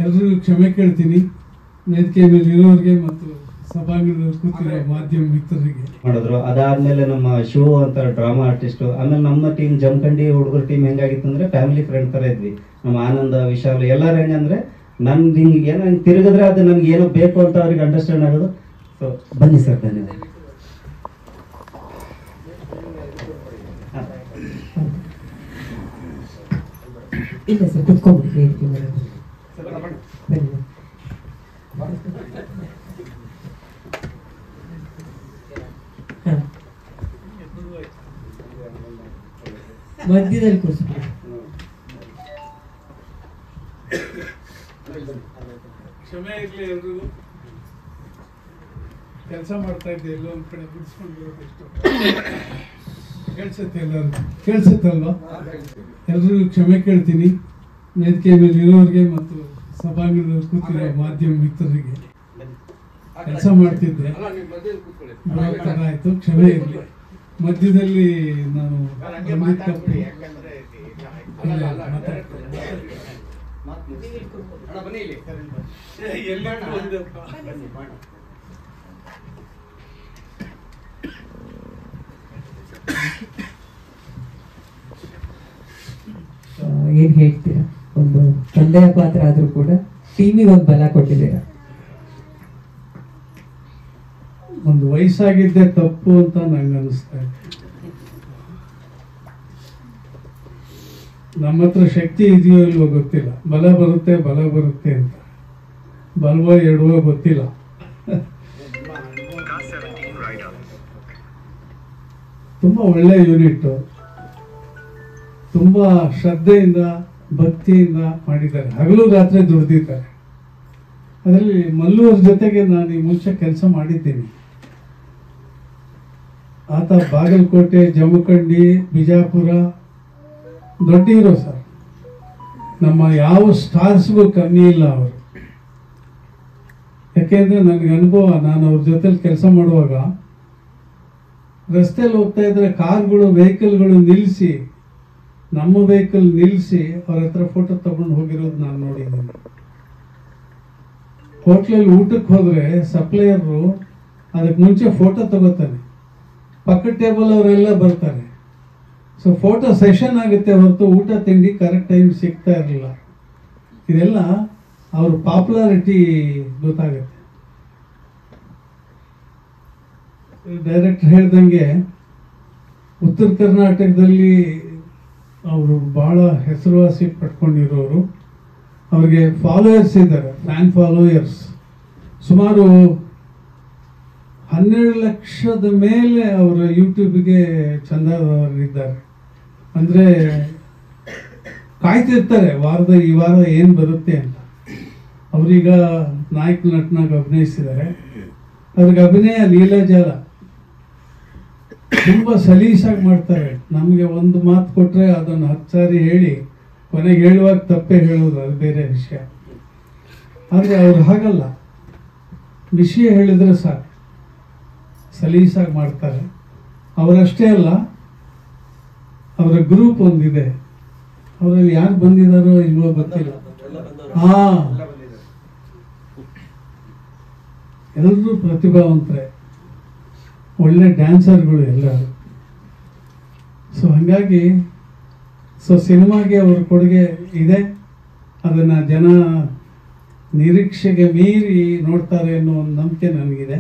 ಎಲ್ರಿಗೂ ಕ್ಷಮೆ ಕೇಳ್ತೀನಿ. ವೇದಿಕೆ ಮೇಲೆ ಇರೋರಿಗೆ ಮತ್ತು ಸಭಾಂಗಣದಲ್ಲಿ ಕೂತಿರೋ ಮಾಧ್ಯಮ ಮಿತ್ರರಿಗೆ ಮಾಡಿದ್ರು. ಅದಾದ್ಮೇಲೆ ನಮ್ಮ ಶಿವ ಅಂತ ಡ್ರಾಮಾ ಆರ್ಟಿಸ್ಟ್, ಆಮೇಲೆ ನಮ್ಮ ಟೀಮ್ ಜಮಖಂಡಿ ಹುಡುಗರ ಟೀಮ್ ಹೆಂಗಾಗಿತ್ತು ಅಂದ್ರೆ ಫ್ಯಾಮಿಲಿ ಫ್ರೆಂಡ್ ತರ ಇದ್ವಿ. ನಮ್ಮ ಆನಂದ, ವಿಶಾಲ್ ಎಲ್ಲರೂ ಹೆಂಗಂದ್ರೆ ನನ್ಗೆ ಹಿಂಗೆ ಏನೋ ಹಿಂಗೆ ತಿರುಗಿದ್ರೆ ಅದು ನನ್ಗೆ ಏನೋ ಬೇಕು ಅಂತ ಅವ್ರಿಗೆ ಅಂಡರ್ಸ್ಟ್ಯಾಂಡ್ ಆಗೋದು. ಸೊ ಬನ್ನಿ ಸರ್, ಧನ್ಯವಾದ. ಇಲ್ಲ ಸರ್, ಕುತ್ಕೊಂಡ್ಬಿಡಿ. ಮಧ್ಯದಲ್ಲಿ ಕೂರಿಸ್ಬಿಡಿ. ಕ್ಷಮೆ ಇರಲಿ ಎಲ್ರಿಗೂ. ಕೆಲಸ ಮಾಡ್ತಾ ಇದ್ದೆ, ಎಲ್ಲೋ ಒಂದ್ ಕಡೆ ಬಿಡಿಸ್ಕೊಂಡು ಬರೋದು ಎಷ್ಟು ಕೇಳಿಸುತ್ತೆ. ಎಲ್ಲರೂ ಕೇಳಿಸುತ್ತಲ್ವಾ? ಎಲ್ರಿಗೂ ಕ್ಷಮೆ ಕೇಳ್ತೀನಿ. ವೇದಿಕೆ ಮೇಲೆ ಇರೋರಿಗೆ ಮತ್ತು ಸಭಾಂಗಣದಲ್ಲಿ ಕೂತಿರೋ ಮಾಧ್ಯಮ ಮಿತ್ರರಿಗೆ. ಕೆಲಸ ಮಾಡ್ತಿದ್ದೆ, ಆಯ್ತು, ಕ್ಷಮೆ ಇರಲಿ. ಮಧ್ಯದಲ್ಲಿ ನಾನು ಏನ್ ಹೇಳ್ತೀರಾ? ಒಂದು ತಂದೆಯ ಪಾತ್ರ ಆದ್ರೂ ಕೂಡ ಟಿವಿಗೆ ಒಂದು ಬಲ ಕೊಟ್ಟಿದ್ದೀರಾ. ಒಂದು ವಯಸ್ಸಾಗಿದ್ದೆ ತಪ್ಪು ಅಂತ ನಂಗೆ ಅನಿಸ್ತಾ ಇದೆ. ನಮ್ಮ ಹತ್ರ ಶಕ್ತಿ ಇದೆಯೋ ಇಲ್ವೋ ಗೊತ್ತಿಲ್ಲ. ಬಲ ಬರುತ್ತೆ ಅಂತ. ಬಲವೋ ಎಡವೋ ಗೊತ್ತಿಲ್ಲ. ತುಂಬಾ ಒಳ್ಳೆ ಯೂನಿಟ್, ತುಂಬಾ ಶ್ರದ್ಧೆಯಿಂದ ಭಕ್ತಿಯಿಂದ ಮಾಡಿದ್ದಾರೆ. ಹಗಲು ರಾತ್ರಿ ದುಡ್ದಿದ್ದಾರೆ. ಅದರಲ್ಲಿ ಮಲ್ಲೂರ ಜೊತೆಗೆ ನಾನು ಈ ಮುಂಚೆ ಕೆಲಸ ಮಾಡಿದ್ದೀನಿ. ಆತ ಬಾಗಲಕೋಟೆ, ಜಮಖಂಡಿ, ಬಿಜಾಪುರ ದೊಡ್ಡ ಹೀರೋ ಸರ್. ನಮ್ಮ ಯಾವ ಸ್ಟಾರ್ಸ್ಗೂ ಕಮ್ಮಿ ಇಲ್ಲ ಅವರು. ಯಾಕೆಂದ್ರೆ ನನಗೆ ಅನುಭವ, ನಾನು ಅವ್ರ ಜೊತೆಲಿ ಕೆಲಸ ಮಾಡುವಾಗ ರಸ್ತೆಯಲ್ಲಿ ಹೋಗ್ತಾ ಇದ್ರೆ ಕಾರ್ಗಳು, ವೆಹಿಕಲ್ಗಳು ನಿಲ್ಲಿಸಿ, ನಮ್ಮ ವೆಹಿಕಲ್ ನಿಲ್ಲಿಸಿ ಅವ್ರ ಹತ್ರ ಫೋಟೋ ತಗೊಂಡು ಹೋಗಿರೋದು ನಾನು ನೋಡಿದ್ದೀನಿ. ಹೋಟ್ಲಲ್ಲಿ ಊಟಕ್ಕೆ ಹೋದ್ರೆ ಸಪ್ಲೈಯರು ಅದಕ್ಕೆ ಮುಂಚೆ ಫೋಟೋ ತಗೋತಾನೆ, ಪಕ್ಕದ ಟೇಬಲ್ ಅವರೆಲ್ಲ ಬರ್ತಾರೆ. ಸೊ ಫೋಟೋ ಸೆಷನ್ ಆಗುತ್ತೆ ಹೊರತು ಊಟ ತಿಂಡಿ ಕರೆಕ್ಟ್ ಟೈಮ್ ಸಿಗ್ತಾ ಇರಲಿಲ್ಲ. ಇದೆಲ್ಲ ಅವ್ರ ಪಾಪ್ಯುಲಾರಿಟಿ ಗೊತ್ತಾಗುತ್ತೆ. ಡೈರೆಕ್ಟರ್ ಹೇಳ್ದಂಗೆ ಉತ್ತರ ಕರ್ನಾಟಕದಲ್ಲಿ ಅವರು ಬಹಳ ಹೆಸರುವಾಸಿ ಪಡ್ಕೊಂಡಿರೋರು. ಅವ್ರಿಗೆ ಫಾಲೋಯರ್ಸ್ ಇದ್ದಾರೆ, ಫ್ಯಾನ್ ಫಾಲೋಯರ್ಸ್ ಸುಮಾರು 12 ಲಕ್ಷದ ಮೇಲೆ ಅವರ ಯೂಟ್ಯೂಬ್ಗೆ ಚಂದಾದಾರರಿದ್ದಾರೆ. ಅಂದ್ರೆ ಕಾಯ್ತಿರ್ತಾರೆ ಈ ವಾರ ಏನ್ ಬರುತ್ತೆ ಅಂತ. ಅವ್ರೀಗ ನಾಯಕ ನಟನಾಗ ಅಭಿನಯಿಸಿದ್ದಾರೆ. ಅವ್ರಿಗೆ ಅಭಿನಯ ಲೀಲಾಜಾಲ, ತುಂಬಾ ಸಲೀಸಾಗಿ ಮಾಡ್ತಾರೆ. ನಮ್ಗೆ ಒಂದು ಮಾತು ಕೊಟ್ರೆ ಅದನ್ನು 10 ಸಾರಿ ಹೇಳಿ ಕೊನೆಗೆ ಹೇಳುವಾಗ ತಪ್ಪೇ ಹೇಳೋದು, ಅದು ಬೇರೆ ವಿಷಯ. ಆದ್ರೆ ಅವ್ರು ಹಾಗಲ್ಲ, ವಿಷಯ ಹೇಳಿದ್ರೆ ಸಾಕು, ಸಲೀಸಾಗಿ ಮಾಡ್ತಾರೆ. ಅವರಷ್ಟೇ ಅಲ್ಲ, ಅವರ ಗ್ರೂಪ್ ಒಂದಿದೆ. ಅವರಲ್ಲಿ ಯಾರು ಬಂದಿದಾರೋ ಇಲ್ವೋ ಗೊತ್ತಿಲ್ಲ. ಎಲ್ಲರೂ ಪ್ರತಿಭಾವಂತರೇ, ಒಳ್ಳೆ ಡ್ಯಾನ್ಸರ್ಗಳು ಎಲ್ಲರೂ. ಸೊ ಹಂಗಾಗಿ ಸಿನಿಮಾಗೆ ಅವ್ರ ಕೊಡುಗೆ ಇದೆ. ಅದನ್ನ ಜನ ನಿರೀಕ್ಷೆಗೆ ಮೀರಿ ನೋಡ್ತಾರೆ ಅನ್ನೋ ಒಂದು ನಂಬಿಕೆ ನನಗಿದೆ.